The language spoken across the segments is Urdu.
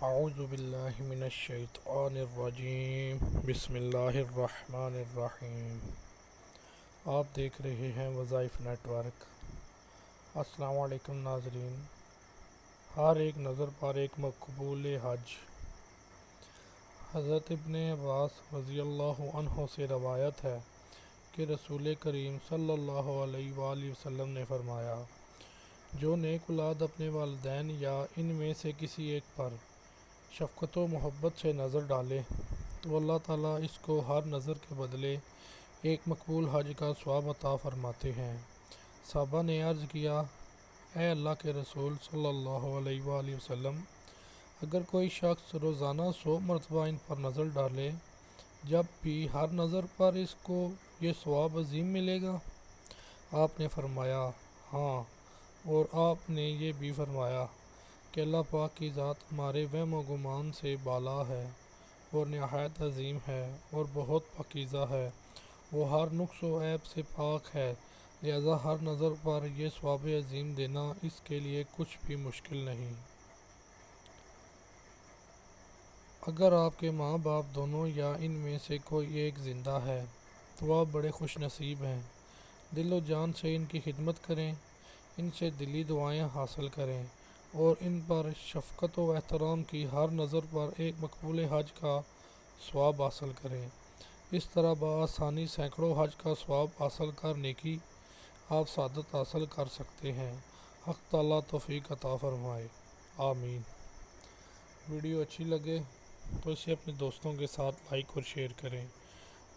اعوذ باللہ من الشیطان الرجیم بسم اللہ الرحمن الرحیم۔ آپ دیکھ رہے ہیں وظائف نیٹ ورک۔ السلام علیکم ناظرین۔ ہر ایک نظر پر ایک مقبول حج۔ حضرت ابن عباس رضی اللہ عنہ سے روایت ہے کہ رسول کریم صلی اللہ علیہ وآلہ وسلم نے فرمایا، جو نیک اولاد اپنے والدین یا ان میں سے کسی ایک پر شفقت و محبت سے نظر ڈالے تو اللہ تعالیٰ اس کو ہر نظر کے بدلے ایک مقبول حج کا ثواب عطا فرماتے ہیں۔ صحابہ نے عرض کیا، اے اللہ کے رسول صلی اللہ علیہ وآلہ وسلم، اگر کوئی شخص روزانہ 100 مرتبہ ان پر نظر ڈالے، جب بھی ہر نظر پر اس کو یہ ثواب عظیم ملے گا؟ آپ نے فرمایا، ہاں، اور آپ نے یہ بھی فرمایا کہ اللہ پاک کی ذات ہمارے وہم و گمان سے بالا ہے اور نہایت عظیم ہے اور بہت پاکیزہ ہے، وہ ہر نقص و عیب سے پاک ہے، لہذا ہر نظر پر یہ ثواب عظیم دینا اس کے لیے کچھ بھی مشکل نہیں۔ اگر آپ کے ماں باپ دونوں یا ان میں سے کوئی ایک زندہ ہے تو آپ بڑے خوش نصیب ہیں۔ دل و جان سے ان کی خدمت کریں، ان سے دلی دعائیں حاصل کریں اور ان پر شفقت و احترام کی ہر نظر پر ایک مقبول حج کا ثواب حاصل کریں۔ اس طرح بآسانی سینکڑوں حج کا ثواب حاصل کر نیکی آپ سعادت حاصل کر سکتے ہیں۔ حق تعالیٰ توفیق عطا فرمائے، آمین۔ ویڈیو اچھی لگے تو اسے اپنے دوستوں کے ساتھ لائک اور شیئر کریں۔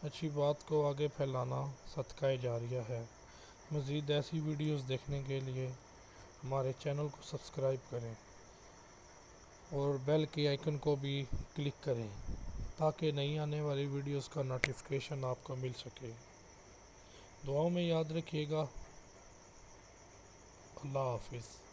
اچھی بات کو آگے پھیلانا صدقہ جاریہ ہے۔ مزید ایسی ویڈیوز دیکھنے کے لیے ہمارے چینل کو سبسکرائب کریں اور بیل کے آئیکن کو بھی کلک کریں تاکہ نئی آنے والی ویڈیوز کا نوٹیفیکیشن آپ کو مل سکے۔ دعاؤں میں یاد رکھیے گا۔ اللہ حافظ۔